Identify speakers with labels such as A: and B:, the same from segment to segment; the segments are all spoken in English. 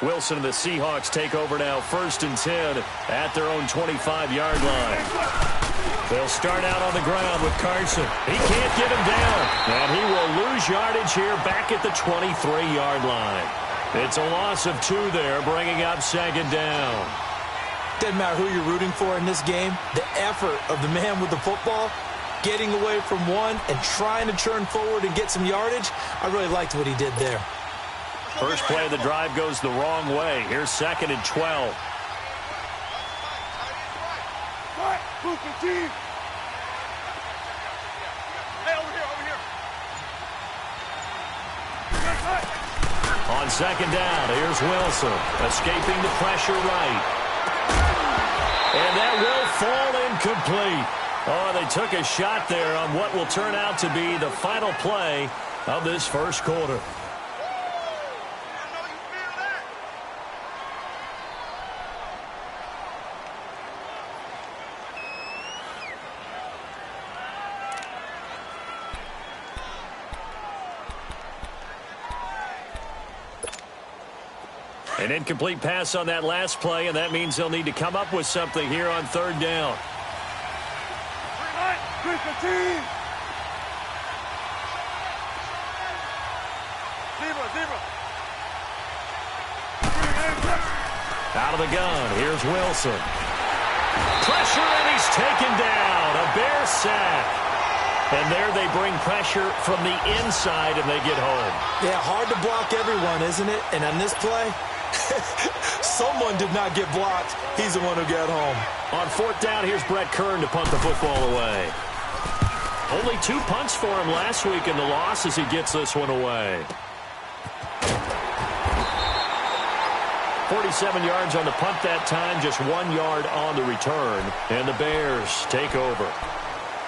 A: Wilson and the Seahawks take over now, 1st and 10 at their own 25-yard line. They'll start out on the ground with Carson. He can't get him down, and he will lose yardage here back at the 23-yard line. It's a loss of 2 there, bringing up 2nd down.
B: Doesn't matter who you're rooting for in this game. The effort of the man with the football, getting away from one and trying to turn forward and get some yardage, I really liked what he did there.
A: First play of the drive goes the wrong way. Here's 2nd and 12. On 2nd down, here's Wilson, escaping the pressure right. And that will fall incomplete. Oh, they took a shot there on what will turn out to be the final play of this first quarter. An incomplete pass on that last play, and that means they'll need to come up with something here on 3rd down. Out of the gun, here's Wilson. Pressure, and he's taken down. A Bear sack. And there they bring pressure from the inside, and they get home.
B: Yeah, hard to block everyone, isn't it? And on this play, someone did not get blocked. He's the one who got home.
A: On 4th down, here's Brett Kern to punt the football away. Only 2 punts for him last week in the loss as he gets this one away. 47 yards on the punt that time, just 1 yard on the return. And the Bears take over.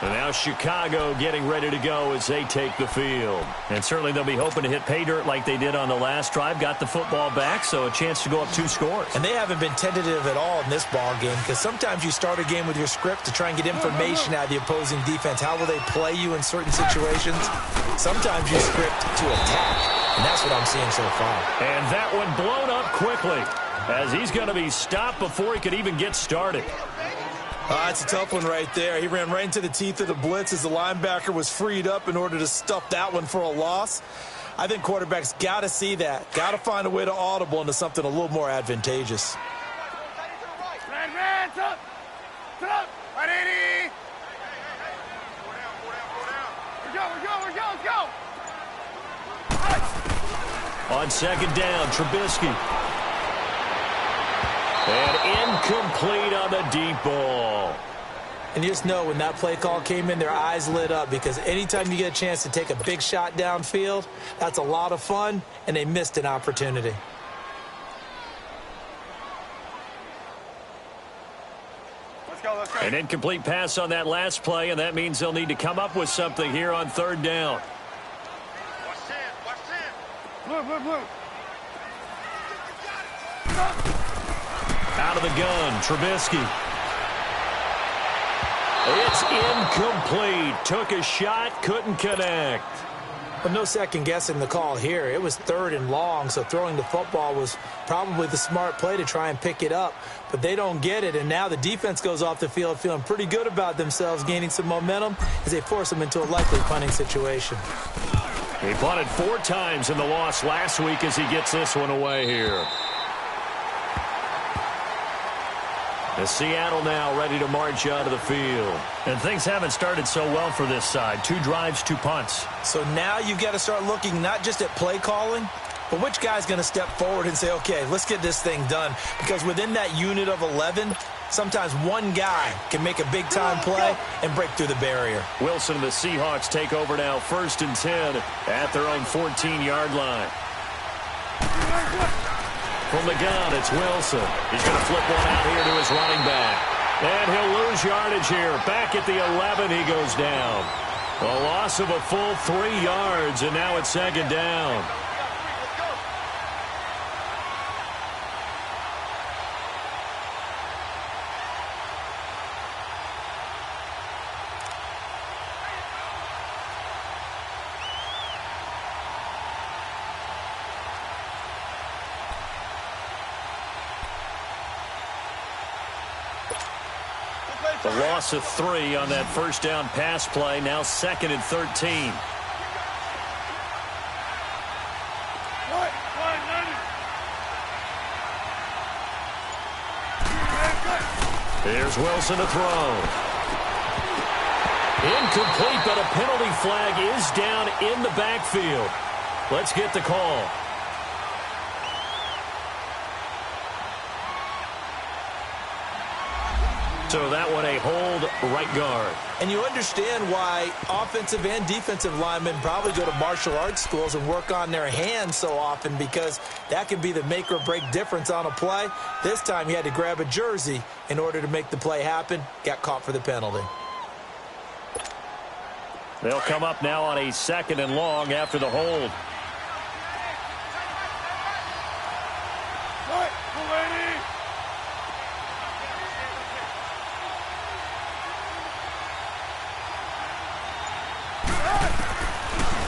A: And now Chicago getting ready to go as they take the field. And certainly they'll be hoping to hit pay dirt like they did on the last drive. Got the football back, so a chance to go up 2 scores.
B: And they haven't been tentative at all in this ball game, because sometimes you start a game with your script to try and get information out of the opposing defense. How will they play you in certain situations? Sometimes you script to attack, and that's what I'm seeing so far.
A: And that one blown up quickly as he's going to be stopped before he could even get started.
B: It's a tough one right there. He ran right into the teeth of the blitz as the linebacker was freed up in order to stuff that one for a loss. I think quarterbacks got to see that. Got to find a way to audible into something a little more advantageous.
A: On 2nd down, Trubisky. And incomplete on the deep ball.
B: And you just know when that play call came in, their eyes lit up, because anytime you get a chance to take a big shot downfield, that's a lot of fun, and they missed an opportunity.
C: Let's go.
A: An incomplete pass on that last play, and that means they'll need to come up with something here on 3rd down.
C: Watch in. Blue.
A: Out of the gun, Trubisky. It's incomplete. Took a shot, couldn't connect.
B: But no second guessing the call here. It was 3rd and long, so throwing the football was probably the smart play to try and pick it up. But they don't get it, and now the defense goes off the field feeling pretty good about themselves, gaining some momentum as they force them into a likely punting situation.
A: He punted 4 times in the loss last week as he gets this one away here. The Seattle now ready to march out of the field. And things haven't started so well for this side. 2 drives, 2 punts.
B: So now you've got to start looking not just at play calling, but which guy's going to step forward and say, okay, let's get this thing done. Because within that unit of 11, sometimes one guy can make a big-time play and break through the barrier.
A: Wilson and the Seahawks take over now, 1st and 10 at their own 14-yard line. From the gun, it's Wilson. He's going to flip one out here to his running back. And he'll lose yardage here. Back at the 11, he goes down. A loss of a full 3 yards, and now it's 2nd down. The loss of 3 on that first down pass play. Now 2nd and 13. Here's Wilson to throw. Incomplete, but a penalty flag is down in the backfield. Let's get the call. So that one a hold, right guard.
B: And you understand why offensive and defensive linemen probably go to martial arts schools and work on their hands so often, because that can be the make or break difference on a play. This time he had to grab a jersey in order to make the play happen. Got caught for the penalty.
A: They'll come up now on a 2nd and long after the hold.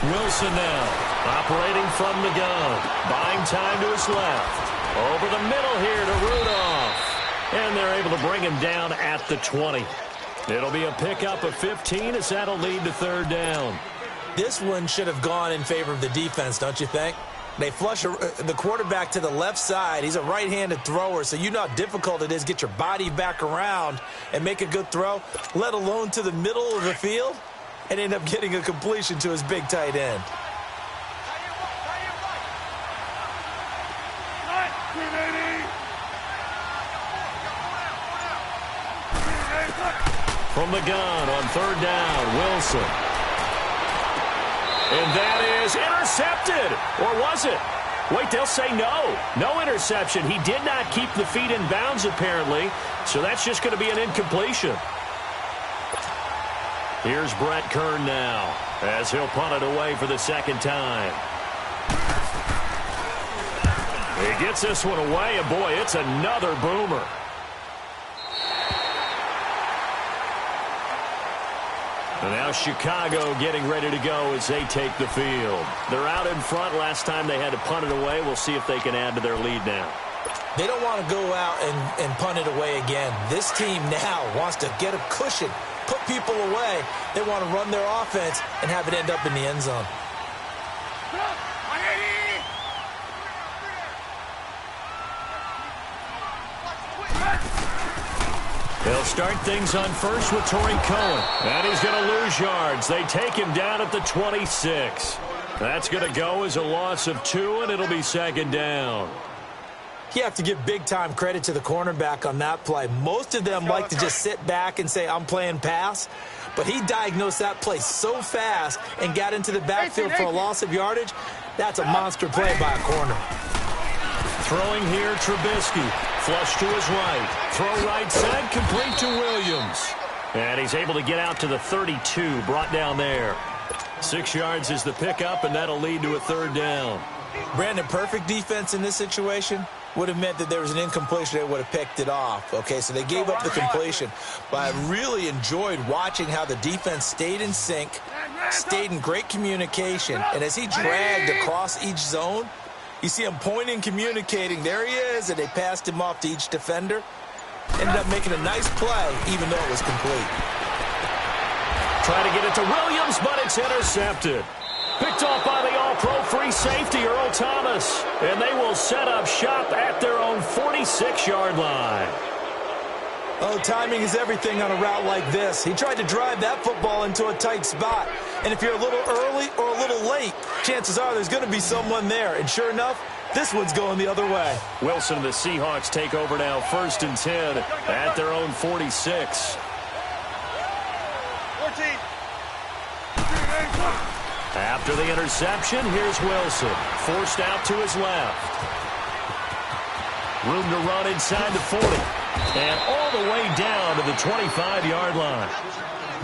A: Wilson now, operating from the gun, buying time to his left. Over the middle here to Rudolph. And they're able to bring him down at the 20. It'll be a pickup of 15 as that'll lead to 3rd down.
B: This one should have gone in favor of the defense, don't you think? They flush the quarterback to the left side. He's a right-handed thrower, so you know how difficult it is to get your body back around and make a good throw, let alone to the middle of the field, and end up getting a completion to his big tight end.
A: From the gun on 3rd down, Wilson. And that is intercepted. Or was it? Wait, they'll say no. No interception. He did not keep the feet in bounds, apparently. So that's just going to be an incompletion. Here's Brett Kern now, as he'll punt it away for the 2nd time. He gets this one away, and boy, it's another boomer. And now Chicago getting ready to go as they take the field. They're out in front. Last time they had to punt it away. We'll see if they can add to their lead now.
B: They don't want to go out and punt it away again. This team now wants to get a cushion, put people away. They want to run their offense and have it end up in the end zone.
A: They'll start things on first with Torrey Cohen. And he's going to lose yards. They take him down at the 26. That's going to go as a loss of 2, and it'll be 2nd down.
B: You have to give big-time credit to the cornerback on that play. Most of them like to just sit back and say, I'm playing pass. But he diagnosed that play so fast and got into the backfield for a loss of yardage. That's a monster play by a corner.
A: Throwing here, Trubisky. Flush to his right. Throw right side, complete to Williams. And he's able to get out to the 32, brought down there. 6 yards is the pickup, and that'll lead to a 3rd down.
B: Brandon, perfect defense in this situation would have meant that there was an incompletion. They would have picked it off. Okay, so they gave up the completion. But I really enjoyed watching how the defense stayed in sync, stayed in great communication, and as he dragged across each zone, you see him pointing, communicating. There he is, and they passed him off to each defender. Ended up making a nice play, even though it was complete.
A: Try to get it to Williams, but it's intercepted. Picked off by the all-pro free safety, Earl Thomas. And they will set up shop at their own 46-yard line.
B: Oh, timing is everything on a route like this. He tried to drive that football into a tight spot. And if you're a little early or a little late, chances are there's going to be someone there. And sure enough, this one's going the other way.
A: Wilson and the Seahawks take over now, 1st and 10 at their own 46.
C: 14.
A: After the interception, here's Wilson. Forced out to his left. Room to run inside the 40. And all the way down to the 25-yard line.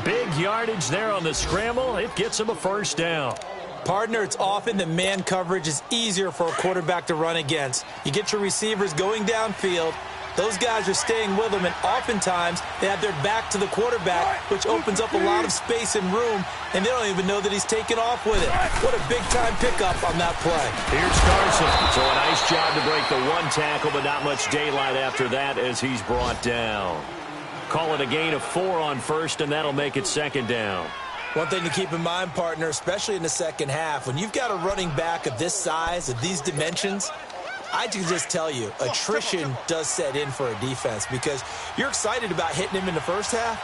A: Big yardage there on the scramble. It gets him a 1st down.
B: Partner, it's often that man coverage is easier for a quarterback to run against. You get your receivers going downfield. Those guys are staying with them, and oftentimes they have their back to the quarterback, which opens up a lot of space and room, and they don't even know that he's taken off with it. What a big-time pickup on that play.
A: Here's Carson. So a nice job to break the 1 tackle, but not much daylight after that as he's brought down. call it a gain of 4 on first, and that'll make it second down.
B: One thing to keep in mind, partner, especially in the second half, when you've got a running back of this size, of these dimensions, I can just tell you, attrition does set in for a defense because you're excited about hitting him in the first half.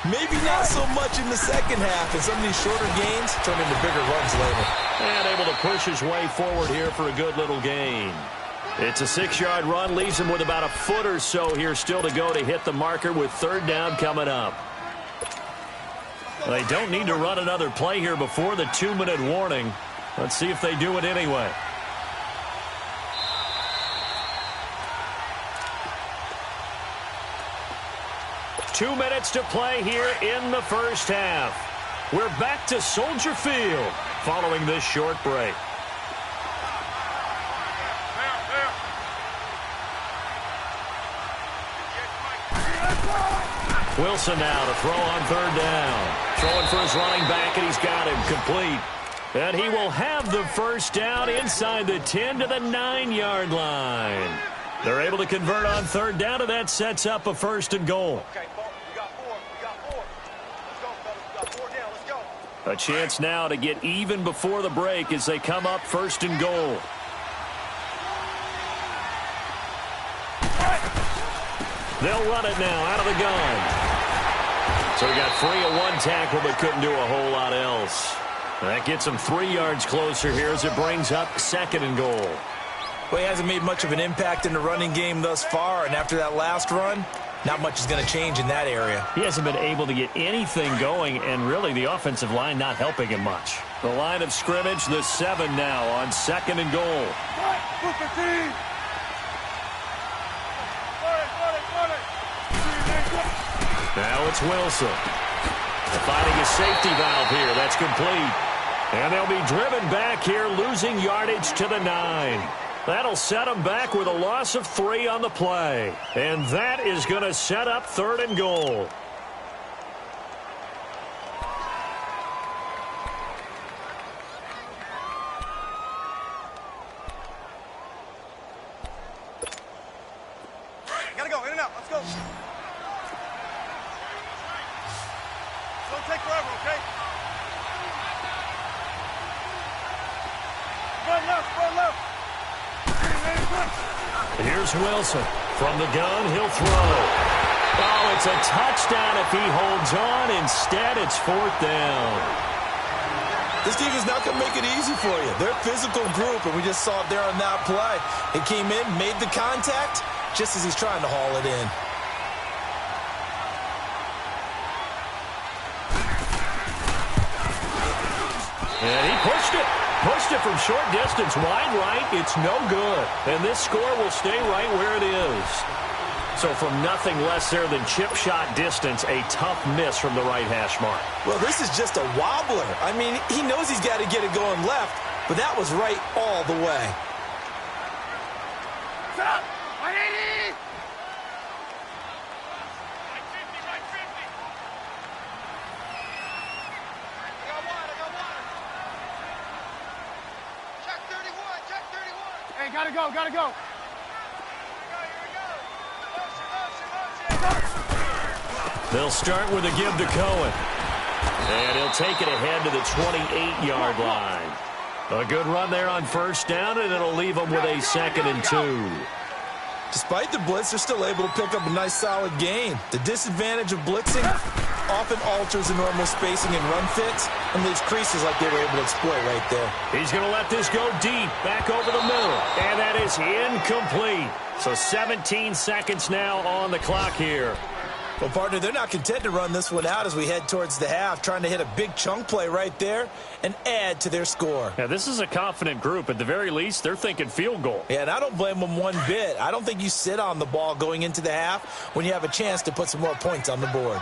B: Maybe not so much in the second half, and some of these shorter gains turn into bigger runs later.
A: And able to push his way forward here for a good little gain. It's a 6-yard run, leaves him with about a foot or so here still to go to hit the marker with third down coming up. They don't need to run another play here before the 2-minute warning. Let's see if they do it anyway. Two minutes to play here in the first half. We're back to Soldier Field following this short break. Wilson now to throw on third down. Throwing for his running back, and he's got him complete. And he will have the first down inside the 10 to the 9-yard line. They're able to convert on third down, and that sets up a first and goal.
C: Okay, we got 4. We got 4. Let's go, fellas. We got 4 down. Let's go.
A: A chance now to get even before the break as they come up first and goal. They'll run it now out of the gun. So he got free of one tackle but couldn't do a whole lot else. That gets him 3 yards closer here as it brings up second and goal.
B: Well, he hasn't made much of an impact in the running game thus far, and after that last run, not much is going to change in that area.
A: He hasn't been able to get anything going, and really the offensive line not helping him much. The line of scrimmage, the 7 now on second and goal. Now it's Wilson. Finding a safety valve here. That's complete. And they'll be driven back here, losing yardage to the 9. That'll set them back with a loss of 3 on the play. And that is going to set up third and goal.
C: Gotta go, in and out. Let's go. Don't take forever, okay? Run left, run left.
A: Here's Wilson. From the gun, he'll throw. Oh, it's a touchdown if he holds on. Instead, it's fourth down.
B: This team is not going to make it easy for you. They're a physical group, and we just saw it there on that play. He came in, made the contact, just as he's trying to haul it in.
A: And he pushed it. Pushed it from short distance, wide right. It's no good. And this score will stay right where it is. So from nothing less there than chip shot distance, a tough miss from the right hash mark.
B: Well, this is just a wobbler. I mean, he knows he's got to get it going left, but that was right all the way.
C: Stop! 180! Hey, gotta go, gotta go.
A: They'll start with a give to Cohen. And he'll take it ahead to the 28-yard line. A good run there on first down, and it'll leave them with a 2nd and 2.
B: Despite the blitz, they're still able to pick up a nice solid gain. The disadvantage of blitzing often alters the normal spacing and run fits and leaves creases like they were able to exploit right there.
A: He's going to let this go deep, back over the middle, and that is incomplete. So 17 seconds now on the clock here.
B: Well, partner, they're not content to run this one out as we head towards the half, trying to hit a big chunk play right there and add to their score.
A: Yeah, this is a confident group. At the very least, they're thinking field goal.
B: Yeah, and I don't blame them one bit. I don't think you sit on the ball going into the half when you have a chance to put some more points on the board.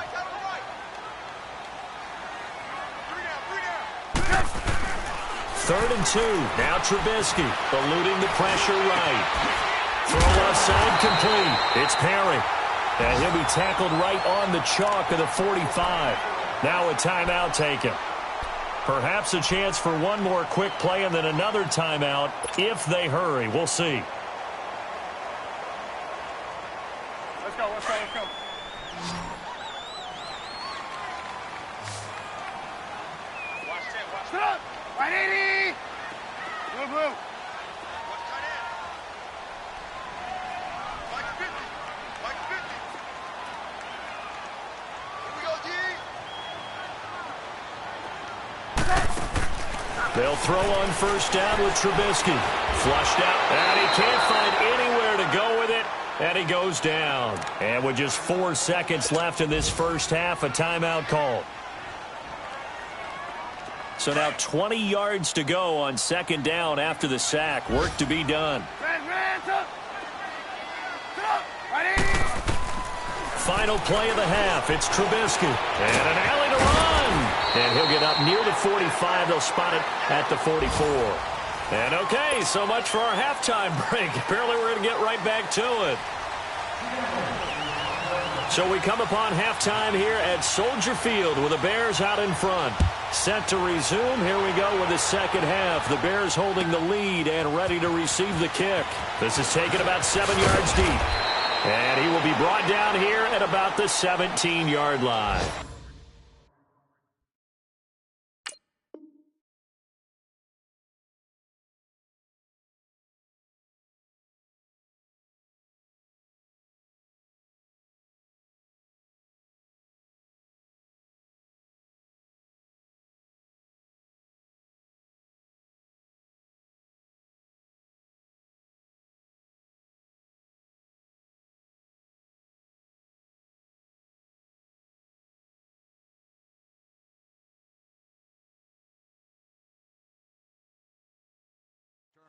A: Third and 2. Now Trubisky eluding the pressure right. Throw left side complete. It's Perry. And he'll be tackled right on the chalk of the 45. Now a timeout taken. Perhaps a chance for one more quick play and then another timeout if they hurry. We'll see.
C: Let's go, let's go, let's go. Watch that, watch that. Right, 80. Move, move. Watch tight end. Mike 50. Mike 50. Here we go, D.
A: They'll throw on first down with Trubisky. Flushed out, and he can't find anywhere to go with it, and he goes down. And with just 4 seconds left in this first half, a timeout call. So now 20 yards to go on second down after the sack. Work to be done. Final play of the half. It's Trubisky. And an alley to run. And he'll get up near the 45. They'll spot it at the 44. And okay, so much for our halftime break. Apparently we're going to get right back to it. So we come upon halftime here at Soldier Field with the Bears out in front. Set to resume. Here we go with the second half. The Bears holding the lead and ready to receive the kick. This is taken about 7 yards deep. And he will be brought down here at about the 17-yard line.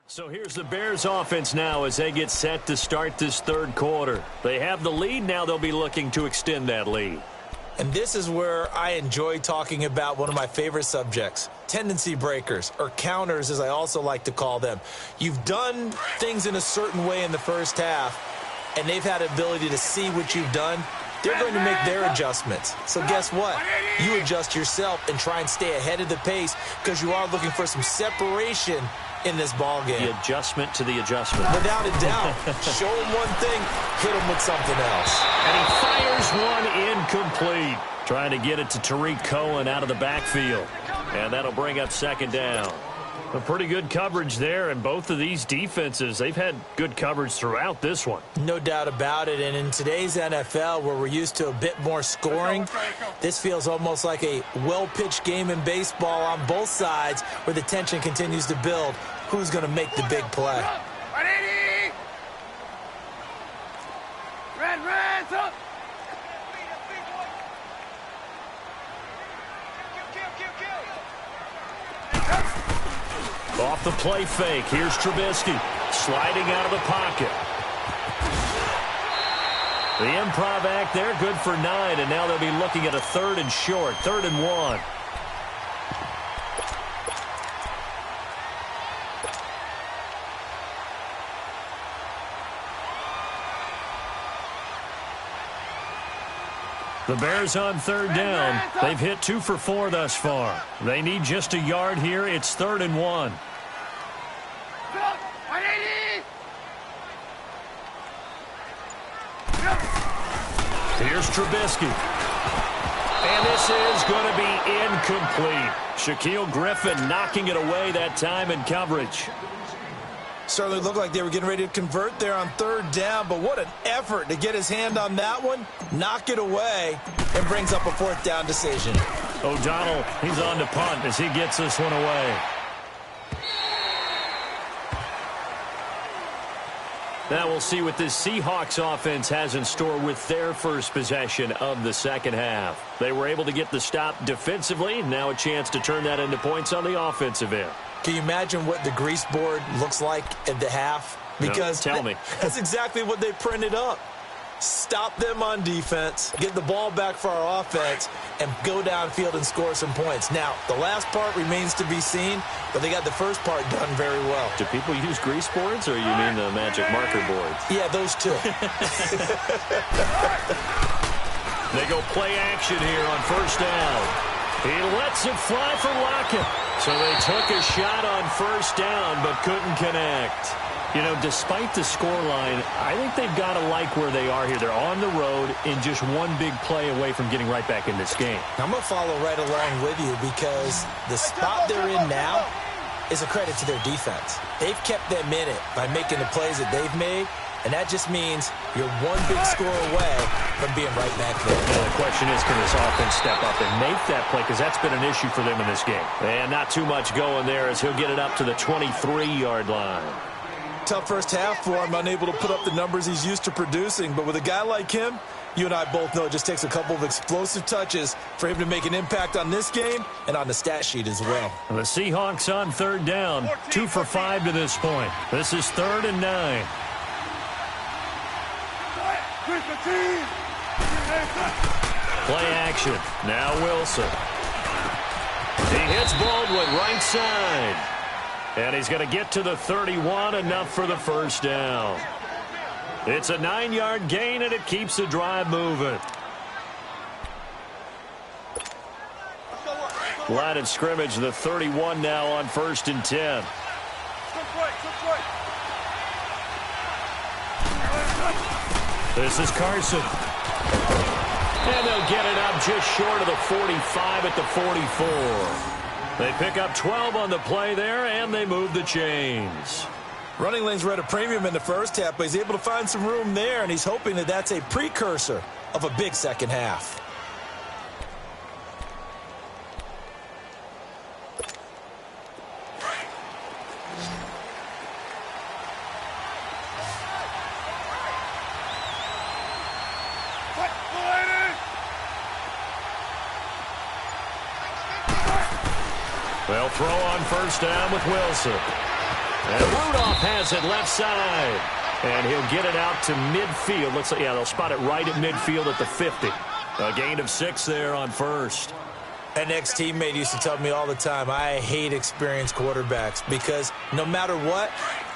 A: So here's the Bears offense now as they get set to start this third quarter. They have the lead. Now they'll be looking to extend that lead.
B: And this is where I enjoy talking about one of my favorite subjects, tendency breakers, or counters as I also like to call them. You've done things in a certain way in the first half, and they've had the ability to see what you've done. They're going to make their adjustments. So guess what? You adjust yourself and try and stay ahead of the pace because you are looking for some separation in this ball game.
A: The adjustment to the adjustment.
B: Without a doubt. Show him one thing, hit him with something else.
A: And he fires one incomplete. Trying to get it to Tariq Cohen out of the backfield. And that'll bring up second down. A pretty good coverage there, and both of these defenses, they've had good coverage throughout this one.
B: No doubt about it, and in today's NFL, where we're used to a bit more scoring, this feels almost like a well-pitched game in baseball on both sides, where the tension continues to build. Who's going to make the big play?
A: Off the play fake, here's Trubisky, sliding out of the pocket. The improv act there, good for 9, and now they'll be looking at a 3rd and short, 3rd and 1. The Bears on 3rd down. They've hit 2 for 4 thus far. They need just a yard here. It's 3rd and 1. Here's Trubisky. And this is going to be incomplete. Shaquille Griffin knocking it away that time in coverage.
B: Certainly looked like they were getting ready to convert there on 3rd down, but what an effort to get his hand on that one, knock it away, and brings up a 4th down decision.
A: O'Donnell, he's on to punt as he gets this one away. Now we'll see what this Seahawks offense has in store with their first possession of the second half. They were able to get the stop defensively. Now a chance to turn that into points on the offensive end.
B: Can you imagine what the grease board looks like at the half? Because
A: no, tell me.
B: That's exactly what they printed up. Stop them on defense, get the ball back for our offense, and go downfield and score some points. Now, the last part remains to be seen, but they got the first part done very well.
A: Do people use grease boards, or you mean the magic marker boards?
B: Yeah, those two.
A: They go play action here on 1st down. He lets it fly for Lockett. So they took a shot on 1st down, but couldn't connect. You know, despite the scoreline, I think they've got to like where they are here. They're on the road and just one big play away from getting right back in this game.
B: I'm going to follow right along with you because the spot they're in now is a credit to their defense. They've kept them in it by making the plays that they've made, and that just means you're one big score away from being right back there.
A: Well, the question is, can this offense step up and make that play? Because that's been an issue for them in this game. And not too much going there as he'll get it up to the 23-yard line.
B: Tough first half for him, unable to put up the numbers he's used to producing. But with a guy like him, you and I both know it just takes a couple of explosive touches for him to make an impact on this game and on the stat sheet as well.
A: The Seahawks on third down, 2 for 5 to this point. This is 3rd and 9. Play action. Now Wilson. He hits Baldwin right side. And he's going to get to the 31, enough for the first down. It's a 9-yard gain, and it keeps the drive moving. Line of scrimmage, the 31 now on 1st and 10. This is Carson. And they'll get it up just short of the 45 at the 44. They pick up 12 on the play there, and they move the chains.
B: Running lanes were at a premium in the first half, but he's able to find some room there, and he's hoping that that's a precursor of a big second half.
A: They'll throw on 1st down with Wilson. And Rudolph has it left side. And he'll get it out to midfield. Looks like, yeah, they'll spot it right at midfield at the 50. A gain of 6 there on 1st.
B: An ex-teammate used to tell me all the time, I hate experienced quarterbacks because no matter what,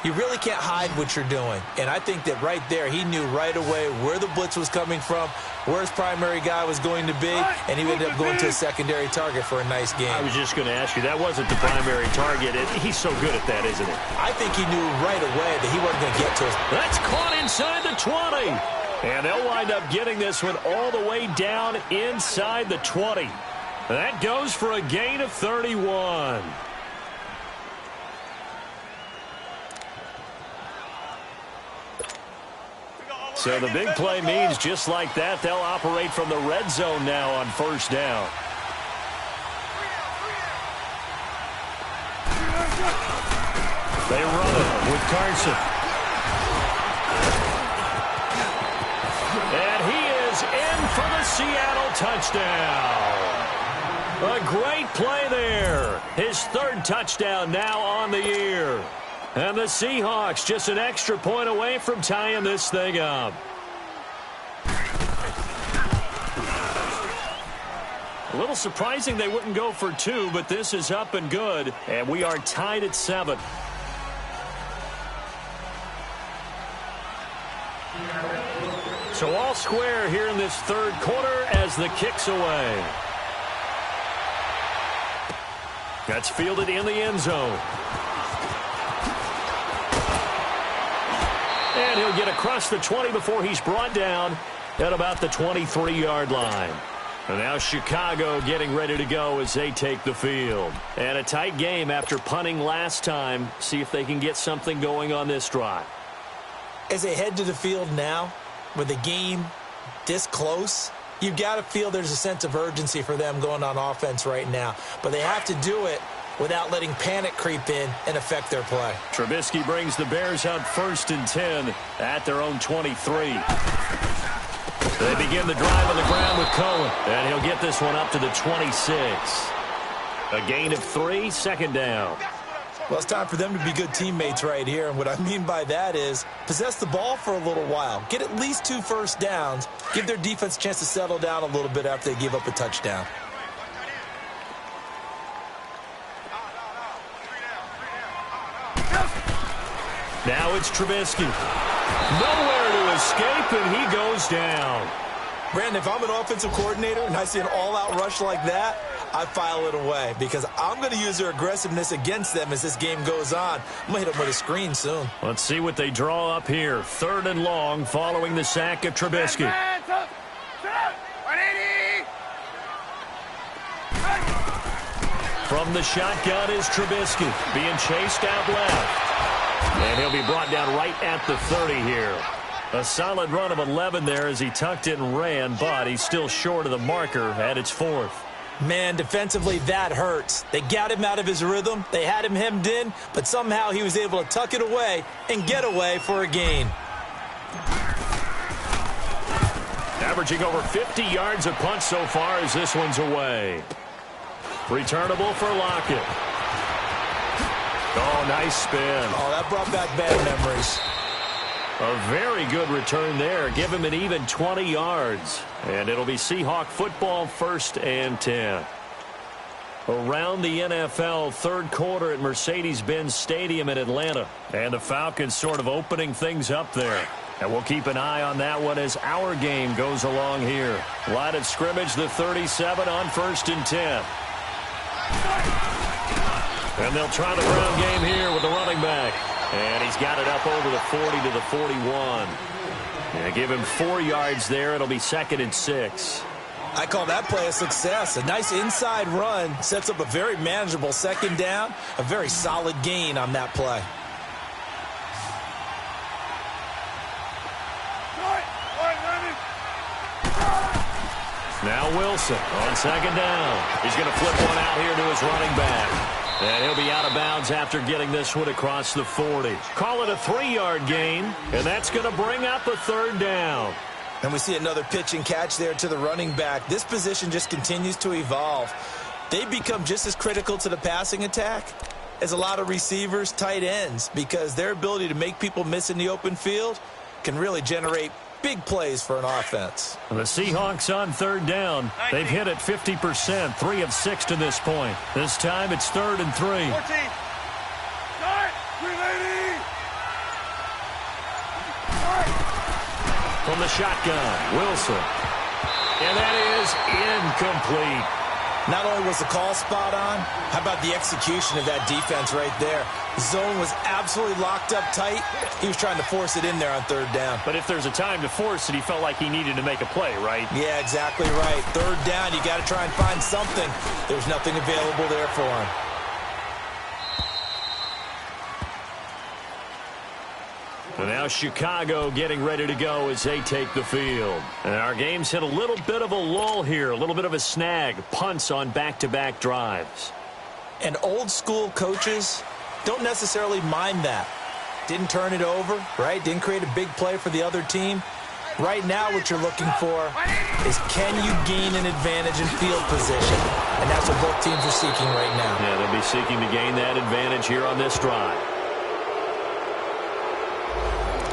B: you really can't hide what you're doing. And I think that right there, he knew right away where the blitz was coming from, where his primary guy was going to be, and he ended up going to a secondary target for a nice game.
A: I was just going to ask you, that wasn't the primary target. He's so good at that, isn't he?
B: I think he knew right away that he wasn't going to get to us.
A: That's caught inside the 20. And they'll wind up getting this one all the way down inside the 20. That goes for a gain of 31. So the big play means just like that, they'll operate from the red zone now on 1st down. They run it with Carson. And he is in for the Seattle touchdown. A great play there. His 3rd touchdown now on the year. And the Seahawks just an extra point away from tying this thing up. A little surprising they wouldn't go for 2, but this is up and good. And we are tied at 7. So all square here in this 3rd quarter as the kick's away. That's fielded in the end zone. And he'll get across the 20 before he's brought down at about the 23-yard line. And now Chicago getting ready to go as they take the field. And a tight game after punting last time. See if they can get something going on this drive.
B: As they head to the field now, with the game this close, you've got to feel there's a sense of urgency for them going on offense right now. But they have to do it without letting panic creep in and affect their play.
A: Trubisky brings the Bears up 1st and 10 at their own 23. They begin the drive on the ground with Cohen, and he'll get this one up to the 26. A gain of 3, 2nd down.
B: Well, it's time for them to be good teammates right here, and what I mean by that is possess the ball for a little while. Get at least 2 first downs. Give their defense a chance to settle down a little bit after they give up a touchdown.
A: Now it's Trubisky. Nowhere to escape, and he goes down.
B: Brandon, if I'm an offensive coordinator and I see an all-out rush like that, I file it away because I'm going to use their aggressiveness against them as this game goes on. I'm going to hit them with a screen soon.
A: Let's see what they draw up here. 3rd and long following the sack of Trubisky. From the shotgun is Trubisky, being chased out left. And he'll be brought down right at the 30 here. A solid run of 11 there as he tucked it and ran, but he's still short of the marker at its 4th.
B: Man, defensively, that hurts. They got him out of his rhythm. They had him hemmed in, but somehow he was able to tuck it away and get away for a gain.
A: Averaging over 50 yards a punt so far as this one's away. Returnable for Lockett. Oh, nice spin.
B: Oh, that brought back bad memories.
A: A very good return there. Give him an even 20 yards. And it'll be Seahawk football 1st and 10. Around the NFL, 3rd quarter at Mercedes-Benz Stadium in Atlanta. And the Falcons sort of opening things up there. And we'll keep an eye on that one as our game goes along here. Line of scrimmage, the 37 on 1st and 10. And they'll try the ground game here with the running back. And he's got it up over the 40 to the 41. And give him 4 yards there. It'll be 2nd and 6.
B: I call that play a success. A nice inside run sets up a very manageable 2nd down. A very solid gain on that play.
A: Now Wilson on 2nd down. He's going to flip one out here to his running back. And he'll be out of bounds after getting this one across the 40. Call it a 3-yard gain, and that's going to bring up a 3rd down.
B: And we see another pitch and catch there to the running back. This position just continues to evolve. They become just as critical to the passing attack as a lot of receivers, tight ends, because their ability to make people miss in the open field can really generate big plays for an offense.
A: The Seahawks on 3rd down. They've hit it 50%, 3 of 6 to this point. This time it's 3rd and 3.
C: 14. Start. 380.
A: From the shotgun, Wilson. And that is incomplete.
B: Not only was the call spot on, how about the execution of that defense right there? The zone was absolutely locked up tight. He was trying to force it in there on 3rd down.
A: But if there's a time to force it, he felt like he needed to make a play, right?
B: Yeah, exactly right. 3rd down, you got to try and find something. There's nothing available there for him.
A: And now Chicago getting ready to go as they take the field. And our game's hit a little bit of a lull here, a little bit of a snag. Punts on back-to-back drives.
B: And old school coaches don't necessarily mind that. Didn't turn it over, right? Didn't create a big play for the other team. Right now what you're looking for is can you gain an advantage in field position? And that's what both teams are seeking right now.
A: Yeah, they'll be seeking to gain that advantage here on this drive.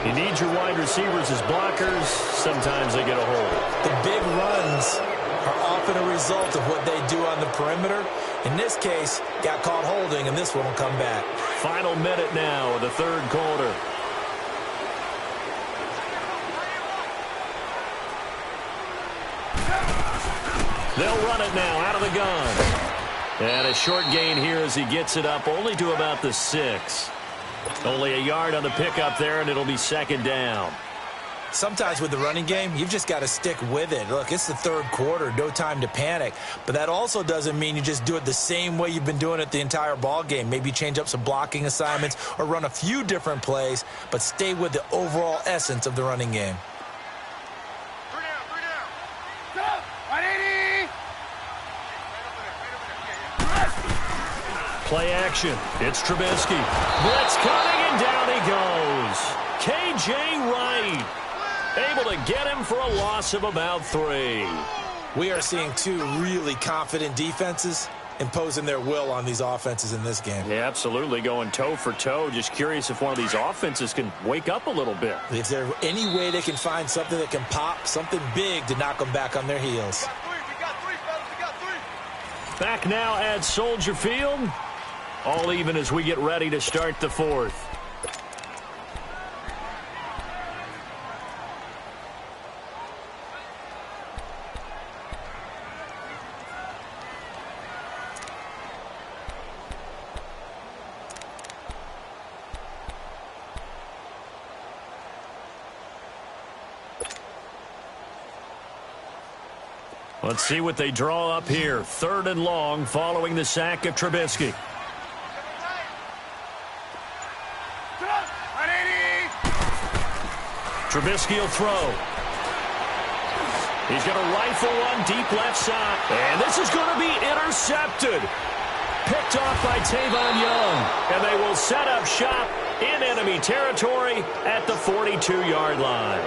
A: You need your wide receivers as blockers. Sometimes they get a hold.
B: The big runs are often a result of what they do on the perimeter. In this case, got caught holding, and this one will come back.
A: Final minute now of the 3rd quarter. They'll run it now out of the gun. And a short gain here as he gets it up only to about the 6. Only a yard on the pickup there, and it'll be 2nd down.
B: Sometimes with the running game, you've just got to stick with it. Look, it's the 3rd quarter, no time to panic. But that also doesn't mean you just do it the same way you've been doing it the entire ball game. Maybe change up some blocking assignments or run a few different plays, but stay with the overall essence of the running game.
C: 3 down. 180.
A: Play action. It's Trubisky. Blitz coming, and down he goes. K.J. Wright able to get him for a loss of about 3.
B: We are seeing 2 really confident defenses imposing their will on these offenses in this game.
A: Yeah, absolutely, going toe for toe. Just curious if one of these offenses can wake up a little bit.
B: Is there any way they can find something that can pop, something big to knock them back on their heels?
C: We got 3, fellas. We got 3.
A: Back now at Soldier Field. All even as we get ready to start the 4th. Let's see what they draw up here. 3rd and long following the sack of Trubisky. Trubisky will throw. He's going to rifle one deep left side. And this is going to be intercepted. Picked off by Tavon Young. And they will set up shop in enemy territory at the 42-yard line.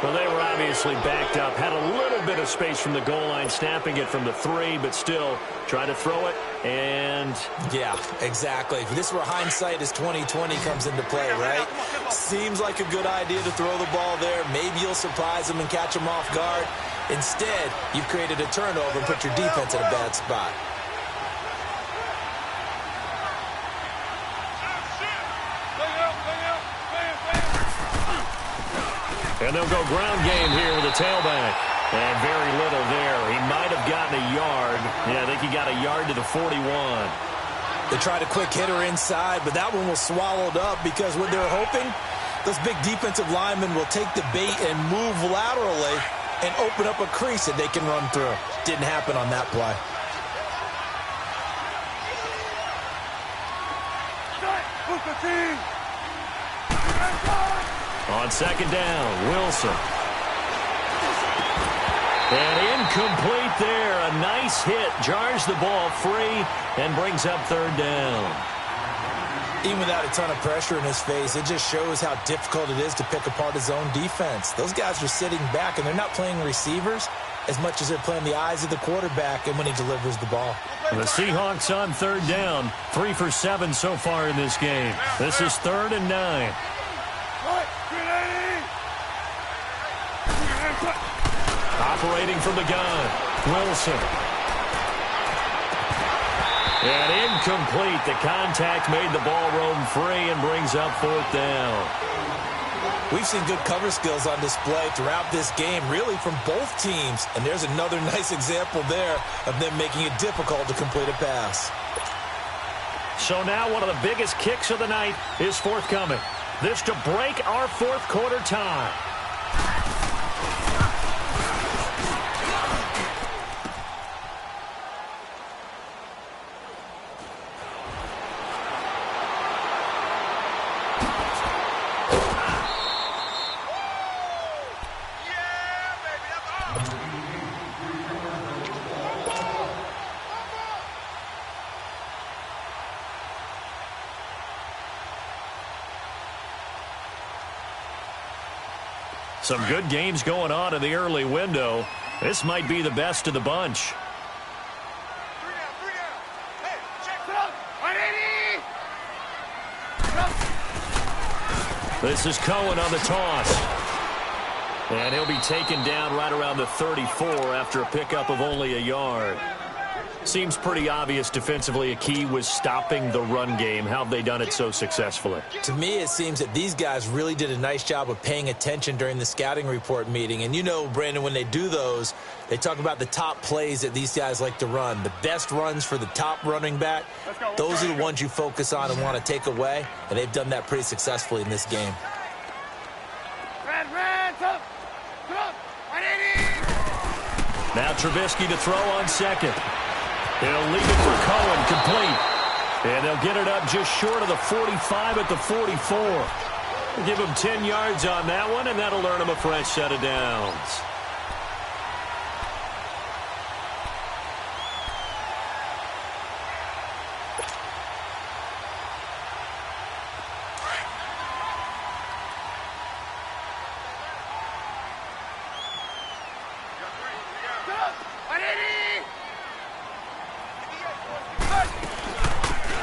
A: Well, they were obviously backed up. Had a little bit of space from the goal line, snapping it from the 3, but still try to throw it. And
B: yeah, exactly. This is where hindsight is 20/20 comes into play, right? Seems like a good idea to throw the ball there. Maybe you'll surprise them and catch them off guard. Instead, you've created a turnover and put your defense in a bad spot.
A: And they'll go ground game here with a tailback. And very little there. He might have gotten a yard. Yeah, I think he got a yard to the 41.
B: They tried a quick hitter inside, but that one was swallowed up because what they're hoping, those big defensive linemen will take the bait and move laterally and open up a crease that they can run through. Didn't happen on that play.
A: On 2nd down, Wilson. And incomplete there. A nice hit. Jars the ball free and brings up 3rd down.
B: Even without a ton of pressure in his face, it just shows how difficult it is to pick apart his own defense. Those guys are sitting back, and they're not playing receivers as much as they're playing the eyes of the quarterback and when he delivers the ball.
A: The Seahawks on 3rd down. 3 for 7 so far in this game. This is 3rd and 9. Operating from the gun, Wilson. And incomplete. The contact made the ball roam free and brings up 4th down.
B: We've seen good cover skills on display throughout this game, really from both teams. And there's another nice example there of them making it difficult to complete a pass.
A: So now one of the biggest kicks of the night is forthcoming. This to break our 4th quarter tie. Some good games going on in the early window. This might be the best of the bunch.
C: 3 down. Hey, check it out. 180.
A: This is Cohen on the toss. And he'll be taken down right around the 34 after a pickup of only a yard. Seems pretty obvious defensively a key was stopping the run game. How have they done it so successfully?
B: To me, it seems that these guys really did a nice job of paying attention during the scouting report meeting. And you know, Brandon, when they do those, they talk about the top plays that these guys like to run. The best runs for the top running back, those are the ones you focus on and want to take away. And they've done that pretty successfully in this game.
C: Red, 180.
A: Now Trubisky to throw on 2nd. He'll leave it for Cohen, complete. And they'll get it up just short of the 45 at the 44. They'll give him 10 yards on that one, and that'll earn him a fresh set of downs.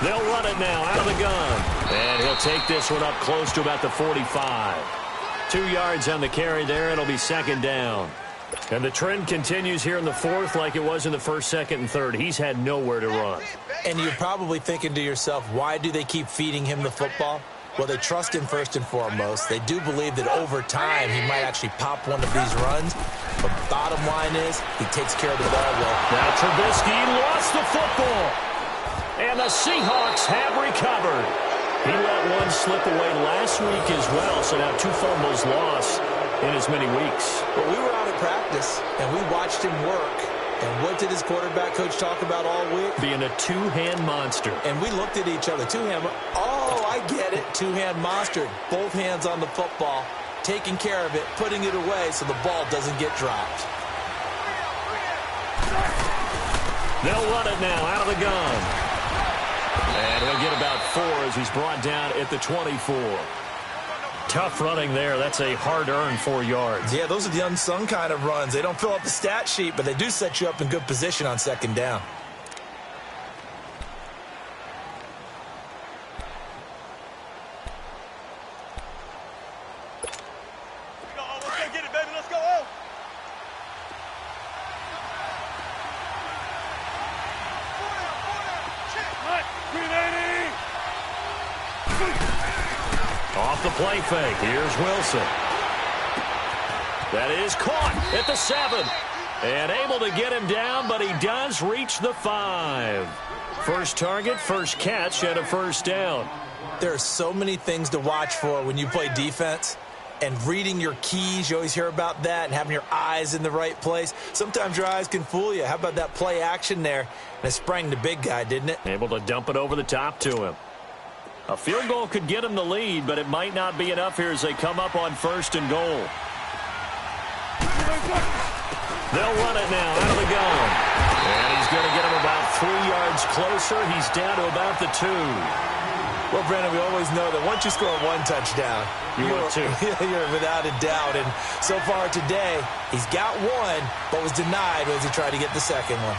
A: They'll run it now out of the gun. And he'll take this one up close to about the 45. 2 yards on the carry there. It'll be 2nd down. And the trend continues here in the 4th like it was in the 1st, 2nd, and 3rd. He's had nowhere to run.
B: And you're probably thinking to yourself, why do they keep feeding him the football? Well, they trust him first and foremost. They do believe that over time he might actually pop one of these runs. But bottom line is he takes care of the ball well.
A: Now Trubisky lost the football. And the Seahawks have recovered. He let one slip away last week as well, so now 2 fumbles lost. in as many weeks.
B: Well, we were out at practice, and we watched him work. And what did his quarterback coach talk about all week?
A: Being a two-hand monster.
B: And we looked at each other. Two-hand. Oh, I get it. Two-hand monster. Both hands on the football, taking care of it, putting it away so the ball doesn't get dropped.
A: They'll run it now out of the gun. And he'll get about 4 as he's brought down at the 24. Tough running there. That's a hard-earned 4 yards.
B: Yeah, those are the unsung kind of runs. They don't fill up the stat sheet, but they do set you up in good position on second down.
C: Let's go get it, baby. Let's go. Oh.
A: Off the play fake. Here's Wilson. That is caught at the 7. And able to get him down, but he does reach the 5. First target, first catch, and a first down.
B: There are so many things to watch for when you play defense. And reading your keys, you always hear about that, and having your eyes in the right place. Sometimes your eyes can fool you. How about that play action there? And it sprang the big guy, didn't it?
A: Able to dump it over the top to him. A field goal could get him the lead, but it might not be enough here as they come up on 1st and goal. They'll run it now out of the gun. And he's going to get him about 3 yards closer. He's down to about the 2.
B: Well, Brandon, we always know that once you score 1 touchdown,
A: you're 2.
B: You're without a doubt. And so far today, he's got 1, but was denied as he tried to get the second one.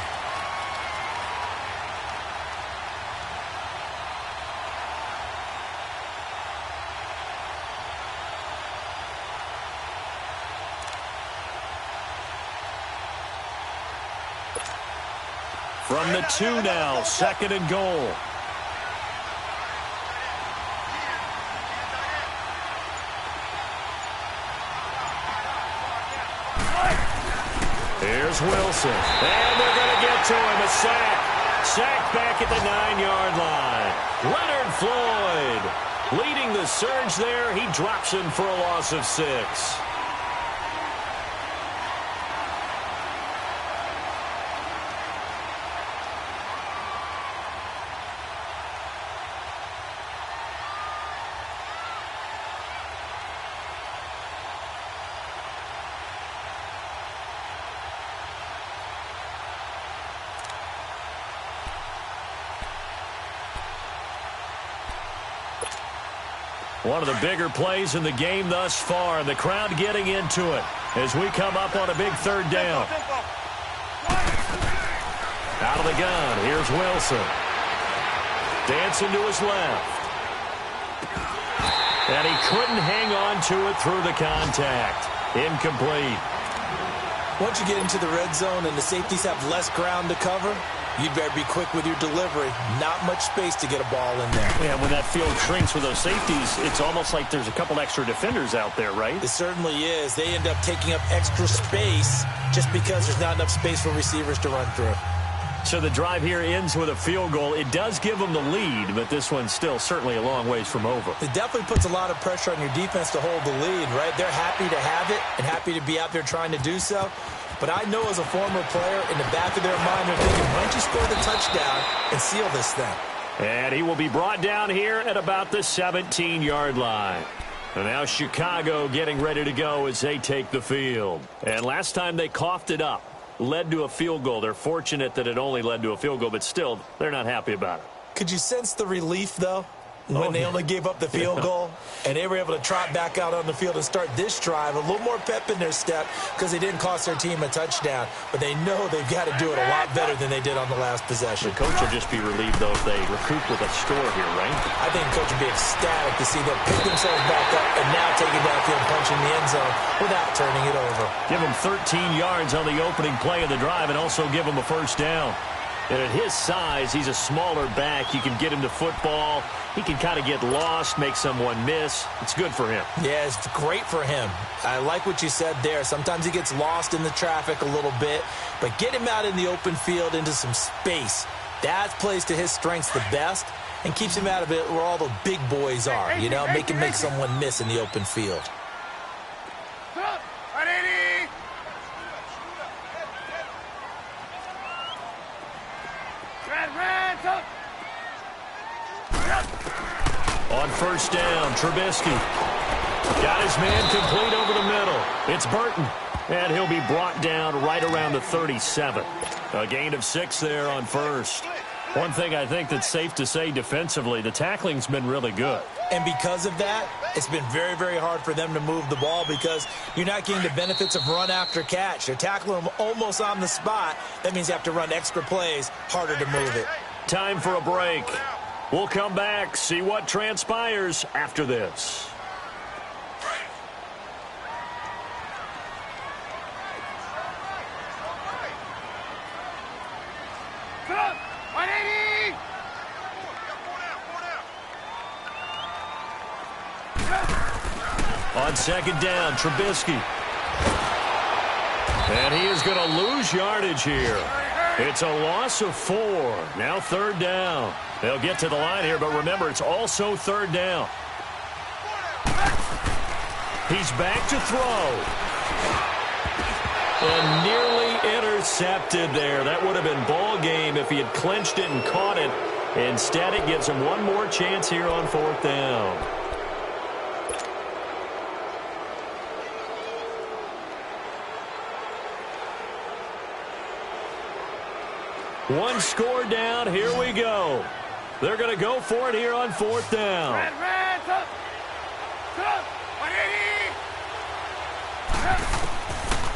A: From the 2 now, 2nd and goal. Here's Wilson. And they're going to get to him. A sack. Sack back at the 9-yard line. Leonard Floyd leading the surge there. He drops him for a loss of 6. One of the bigger plays in the game thus far, and the crowd getting into it as we come up on a big 3rd down. Out of the gun, here's Wilson. Dancing to his left. And he couldn't hang on to it through the contact. Incomplete.
B: Once you get into the red zone and the safeties have less ground to cover, you'd better be quick with your delivery. Not much space to get a ball in there.
A: Yeah, when that field shrinks with those safeties, it's almost like there's a couple extra defenders out there, right?
B: It certainly is. They end up taking up extra space just because there's not enough space for receivers to run through.
A: So the drive here ends with a field goal. It does give them the lead, but this one's still certainly a long ways from over.
B: It definitely puts a lot of pressure on your defense to hold the lead, right? They're happy to have it and happy to be out there trying to do so. But I know as a former player, in the back of their mind, they're thinking, why don't you score the touchdown and seal this thing?
A: And he will be brought down here at about the 17-yard line. And now Chicago getting ready to go as they take the field. And last time they coughed it up, led to a field goal. They're fortunate that it only led to a field goal, but still, they're not happy about it.
B: Could you sense the relief, though, when they only gave up the field goal? And they were able to trot back out on the field and start this drive. A little more pep in their step because they didn't cost their team a touchdown. But they know they've got to do it a lot better than they did on the last possession.
A: The coach will just be relieved, though, if they recoup with a score here, right?
B: I think the coach would be ecstatic to see them pick themselves back up and now take it downfield and punch in the end zone without turning it over.
A: Give them 13 yards on the opening play of the drive and also give them a first down. And at his size, he's a smaller back. You can get him to football. He can kind of get lost, make someone miss. It's good for him.
B: Yeah, it's great for him. I like what you said there. Sometimes he gets lost in the traffic a little bit, but get him out in the open field into some space. That plays to his strengths the best and keeps him out of it where all the big boys are, you know, make him make someone miss in the open field.
C: 180. Red,
A: On first down, Trubisky got his man complete over the middle. It's Burton, and he'll be brought down right around the 37. A gain of 6 there on first. One thing I think that's safe to say defensively, the tackling's been really good.
B: And because of that, it's been very, very hard for them to move the ball because you're not getting the benefits of run after catch. They're tackling them almost on the spot. That means you have to run extra plays, harder to move it.
A: Time for a break. We'll come back, see what transpires after this. On second down, Trubisky. And he is going to lose yardage here. It's a loss of 4. Now third down. They'll get to the line here, but remember, it's also third down. He's back to throw. And nearly intercepted there. That would have been ball game if he had clinched it and caught it. Instead, it gives him one more chance here on fourth down. One score down. Here we go. They're going to go for it here on fourth down.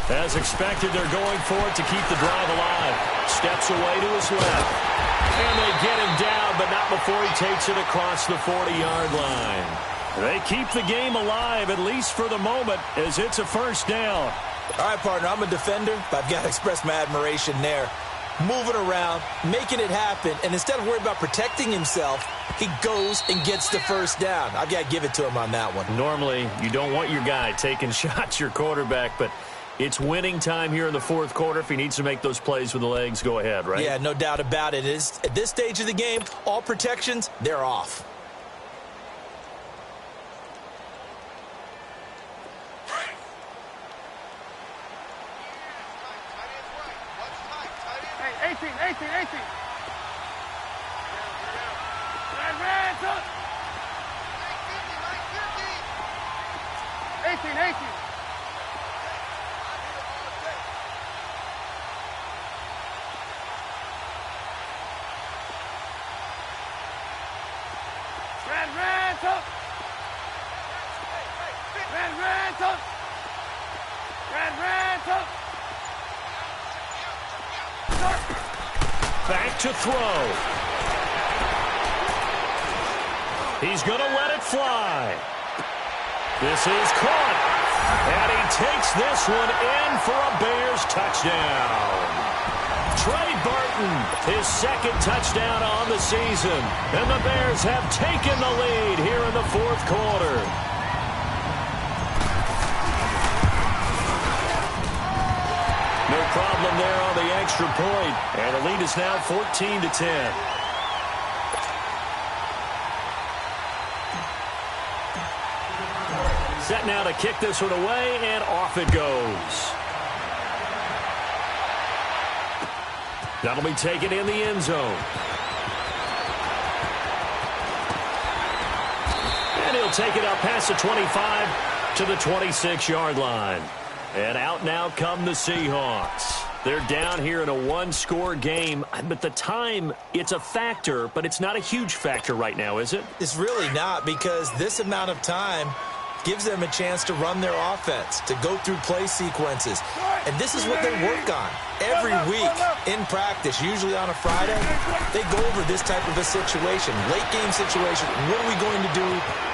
A: As expected, they're going for it to keep the drive alive. Steps away to his left. And they get him down, but not before he takes it across the 40-yard line. They keep the game alive, at least for the moment, as it's a first down.
B: All right, partner, I'm a defender, but I've got to express my admiration there. Moving around, making it happen, and instead of worrying about protecting himself, he goes and gets the first down. I've got to give it to him on that one.
A: Normally, you don't want your guy taking shots, your quarterback, but it's winning time here in the fourth quarter. If he needs to make those plays with the legs, go ahead, right?
B: Yeah, no doubt about it. At this stage of the game, all protections, they're off.
C: Hey, 18. Red, up. 18.
A: Back to throw. He's going to let it fly. This is caught. And he takes this one in for a Bears touchdown. Trey Burton, his second touchdown on the season. And the Bears have taken the lead here in the fourth quarter. No problem there on the extra point. And the lead is now 14-10. Set now to kick this one away, and off it goes. That'll be taken in the end zone. And he'll take it up past the 25 to the 26-yard line. And out now come the Seahawks. They're down here in a one-score game, but the time, it's a factor, but it's not a huge factor right now, is it?
B: It's really not, because this amount of time gives them a chance to run their offense, to go through play sequences. And this is what they work on every week in practice, usually on a Friday. They go over this type of a situation, late-game situation. What are we going to do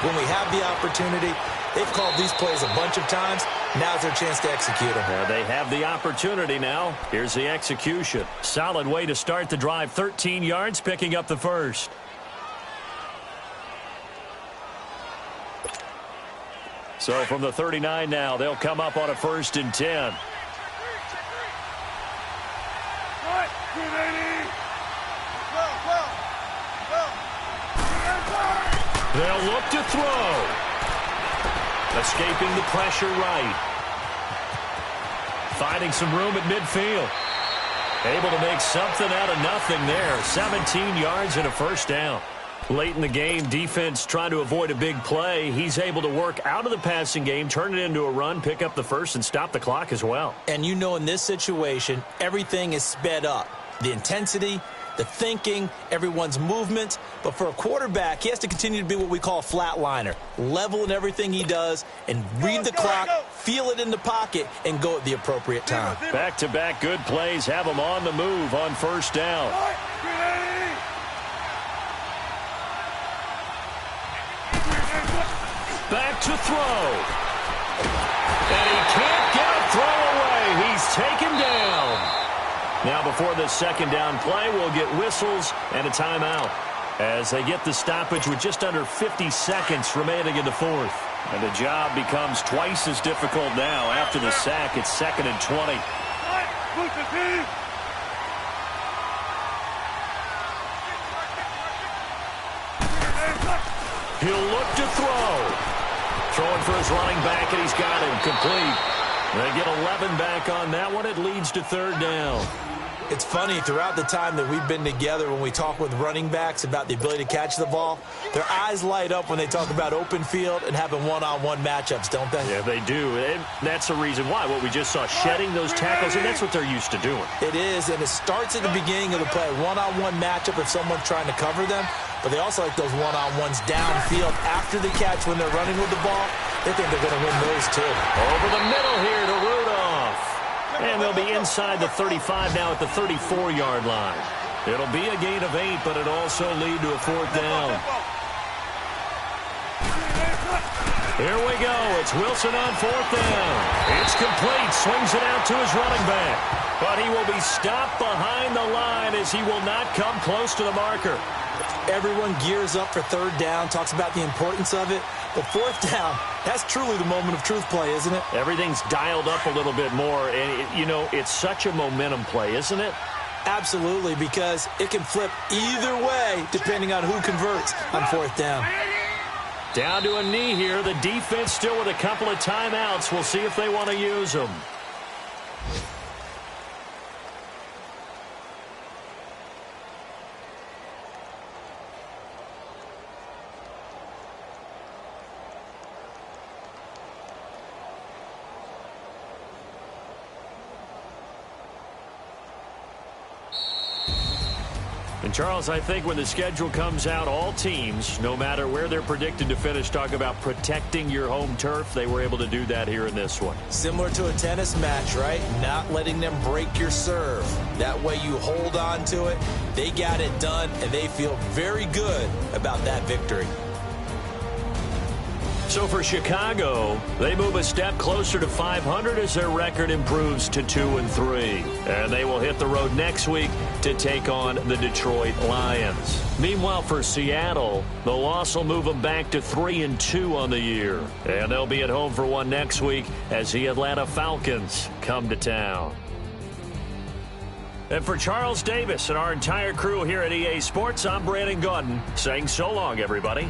B: when we have the opportunity? They've called these plays a bunch of times. Now's their chance to execute them.
A: They have the opportunity now. Here's the execution. Solid way to start the drive. 13 yards, picking up the first. So from the 39 now, they'll come up on a 1st and 10. They'll look to throw. Escaping the pressure right. finding some room at midfield. Able to make something out of nothing there. 17 yards and a first down. Late in the game, defense trying to avoid a big play. He's able to work out of the passing game, turn it into a run, pick up the first, and stop the clock as well.
B: And you know in this situation, everything is sped up. The intensity, the thinking, everyone's movement. But for a quarterback, he has to continue to be what we call a flatliner. Level in everything he does and read the clock, feel it in the pocket, and go at the appropriate time.
A: Back-to-back good plays have him on the move on first down. Back to throw. And he can't get a throw away. He's taken down. Now before the second down play, we'll get whistles and a timeout as they get the stoppage with just under 50 seconds remaining in the fourth. And the job becomes twice as difficult now. After the sack, it's 2nd and 20. He'll look to throw. Throwing for his running back, and he's got him complete. They get 11 back on that one. It leads to third down.
B: It's funny, throughout the time that we've been together, when we talk with running backs about the ability to catch the ball, their eyes light up when they talk about open field and having one-on-one matchups, don't they?
A: Yeah, they do. And that's the reason why. What we just saw, shedding those tackles, and that's what they're used to doing.
B: It is, and it starts at the beginning of the play. One-on-one matchup if someone's trying to cover them, but they also like those one-on-ones downfield after the catch when they're running with the ball. They think they're going to win those, too.
A: Over the middle here to Rudolph. And they'll be inside the 35 now at the 34-yard line. It'll be a gain of 8, but it also lead to a fourth down. Here we go. It's Wilson on fourth down. It's complete. Swings it out to his running back. But he will be stopped behind the line as he will not come close to the marker.
B: Everyone gears up for third down, talks about the importance of it. But fourth down, that's truly the moment of truth play, isn't it?
A: Everything's dialed up a little bit more. And, you know, it's such a momentum play, isn't it?
B: Absolutely, because it can flip either way depending on who converts on fourth down.
A: Down to a knee here. The defense still with a couple of timeouts. We'll see if they want to use them. And Charles, I think when the schedule comes out, all teams, no matter where they're predicted to finish, talk about protecting your home turf. They were able to do that here in this one.
B: Similar to a tennis match, right? Not letting them break your serve. That way you hold on to it. They got it done, and they feel very good about that victory.
A: So for Chicago, they move a step closer to 500 as their record improves to 2-3. And they will hit the road next week to take on the Detroit Lions. Meanwhile, for Seattle, the loss will move them back to 3-2 on the year. And they'll be at home for one next week as the Atlanta Falcons come to town. And for Charles Davis and our entire crew here at EA Sports, I'm Brandon Gaudin saying so long, everybody.